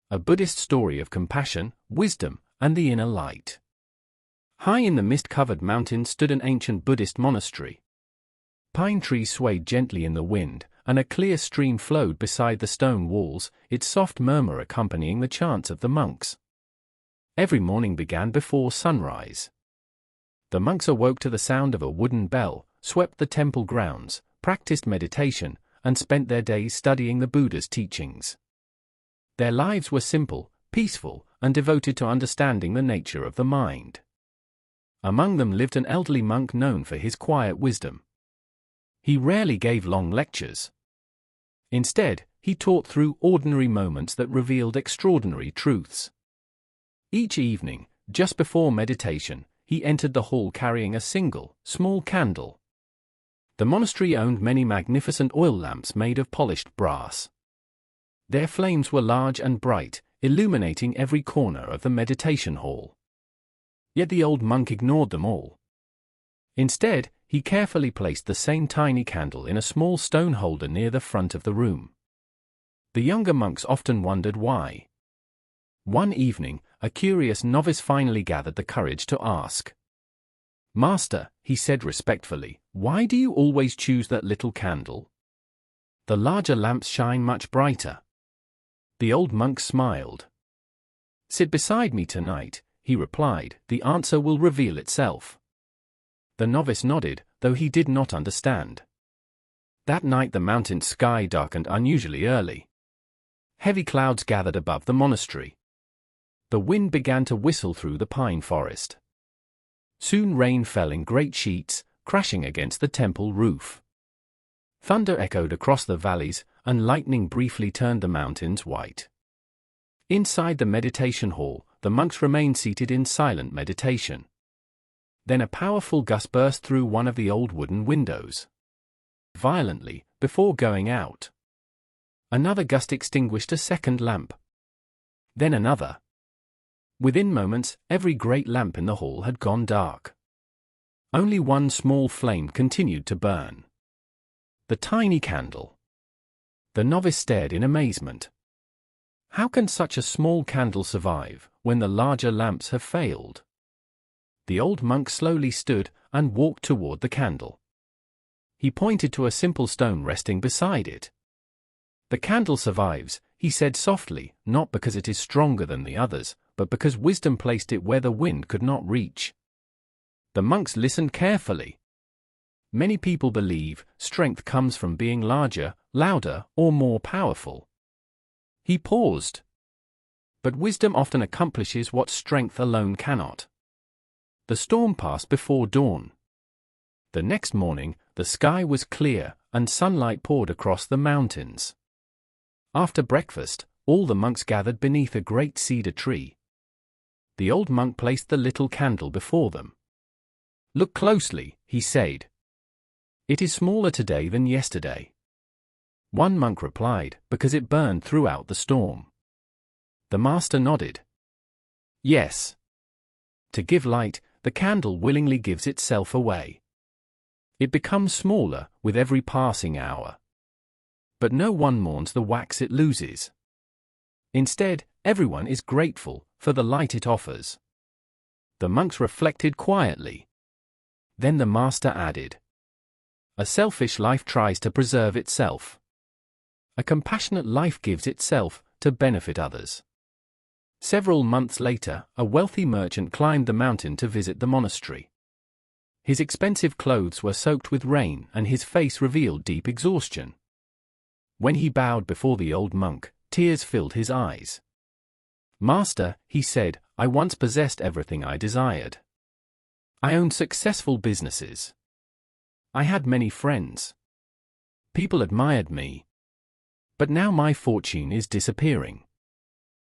a Buddhist story of compassion, wisdom, and the inner light. High in the mist-covered mountains stood an ancient Buddhist monastery. Pine trees swayed gently in the wind, and a clear stream flowed beside the stone walls, its soft murmur accompanying the chants of the monks. Every morning began before sunrise. The monks awoke to the sound of a wooden bell, swept the temple grounds, practiced meditation, and spent their days studying the Buddha's teachings. Their lives were simple, peaceful, and devoted to understanding the nature of the mind. Among them lived an elderly monk known for his quiet wisdom. He rarely gave long lectures. Instead, he taught through ordinary moments that revealed extraordinary truths. Each evening, just before meditation, he entered the hall carrying a single, small candle. The monastery owned many magnificent oil lamps made of polished brass. Their flames were large and bright, illuminating every corner of the meditation hall. Yet the old monk ignored them all. Instead, he carefully placed the same tiny candle in a small stone holder near the front of the room. The younger monks often wondered why. One evening, a curious novice finally gathered the courage to ask. "Master," he said respectfully, "why do you always choose that little candle? The larger lamps shine much brighter." The old monk smiled. "Sit beside me tonight," he replied, "the answer will reveal itself." The novice nodded, though he did not understand. That night the mountain sky darkened unusually early. Heavy clouds gathered above the monastery. The wind began to whistle through the pine forest. Soon rain fell in great sheets, crashing against the temple roof. Thunder echoed across the valleys, and lightning briefly turned the mountains white. Inside the meditation hall, the monks remained seated in silent meditation. Then a powerful gust burst through one of the old wooden windows. Violently, before going out. Another gust extinguished a second lamp. Then another. Within moments, every great lamp in the hall had gone dark. Only one small flame continued to burn. The tiny candle. The novice stared in amazement. How can such a small candle survive, when the larger lamps have failed? The old monk slowly stood, and walked toward the candle. He pointed to a simple stone resting beside it. "The candle survives," he said softly, "not because it is stronger than the others, but because wisdom placed it where the wind could not reach." The monks listened carefully. Many people believe strength comes from being larger, louder, or more powerful. He paused. But wisdom often accomplishes what strength alone cannot. The storm passed before dawn. The next morning, the sky was clear, and sunlight poured across the mountains. After breakfast, all the monks gathered beneath a great cedar tree. The old monk placed the little candle before them. "Look closely," he said. "It is smaller today than yesterday." One monk replied, "Because it burned throughout the storm." The master nodded. "Yes. To give light, the candle willingly gives itself away. It becomes smaller with every passing hour. But no one mourns the wax it loses. Instead, everyone is grateful for the light it offers." The monks reflected quietly. Then the master added, "A selfish life tries to preserve itself. A compassionate life gives itself to benefit others." Several months later, a wealthy merchant climbed the mountain to visit the monastery. His expensive clothes were soaked with rain, and his face revealed deep exhaustion. When he bowed before the old monk, tears filled his eyes. "Master," he said, "I once possessed everything I desired. I owned successful businesses. I had many friends. People admired me. But now my fortune is disappearing.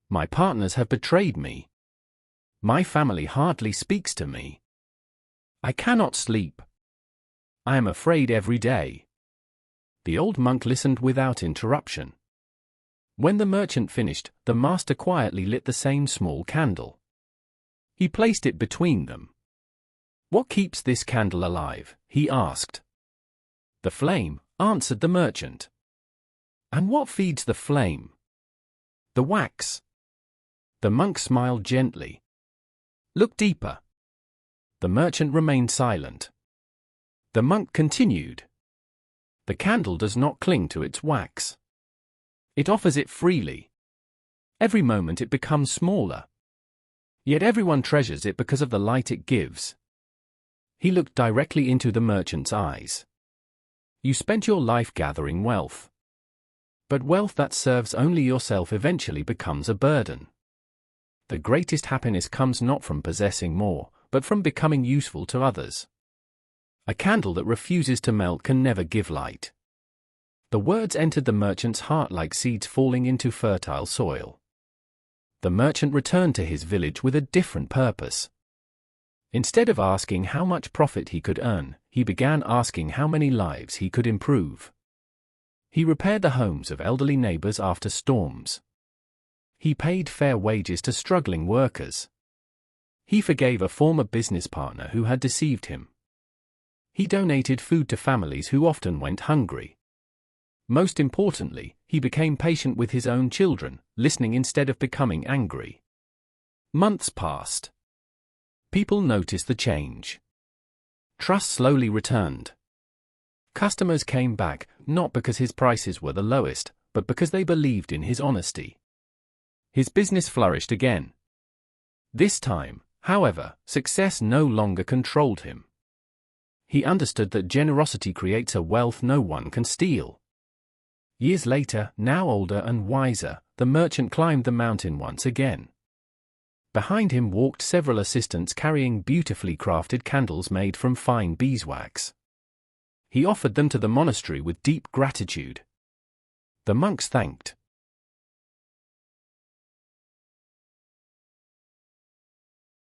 My partners have betrayed me. My family hardly speaks to me. I cannot sleep. I am afraid every day." The old monk listened without interruption. When the merchant finished, the master quietly lit the same small candle. He placed it between them. "What keeps this candle alive?" he asked. "The flame," answered the merchant. "And what feeds the flame?" "The wax." The monk smiled gently. "Look deeper." The merchant remained silent. The monk continued. "The candle does not cling to its wax. It offers it freely. Every moment it becomes smaller. Yet everyone treasures it because of the light it gives." He looked directly into the merchant's eyes. "You spent your life gathering wealth. But wealth that serves only yourself eventually becomes a burden. The greatest happiness comes not from possessing more, but from becoming useful to others. A candle that refuses to melt can never give light." The words entered the merchant's heart like seeds falling into fertile soil. The merchant returned to his village with a different purpose. Instead of asking how much profit he could earn, he began asking how many lives he could improve. He repaired the homes of elderly neighbors after storms. He paid fair wages to struggling workers. He forgave a former business partner who had deceived him. He donated food to families who often went hungry. Most importantly, he became patient with his own children, listening instead of becoming angry. Months passed. People noticed the change. Trust slowly returned. Customers came back, not because his prices were the lowest, but because they believed in his honesty. His business flourished again. This time, however, success no longer controlled him. He understood that generosity creates a wealth no one can steal. Years later, now older and wiser, the merchant climbed the mountain once again. Behind him walked several assistants carrying beautifully crafted candles made from fine beeswax. He offered them to the monastery with deep gratitude. The monks thanked.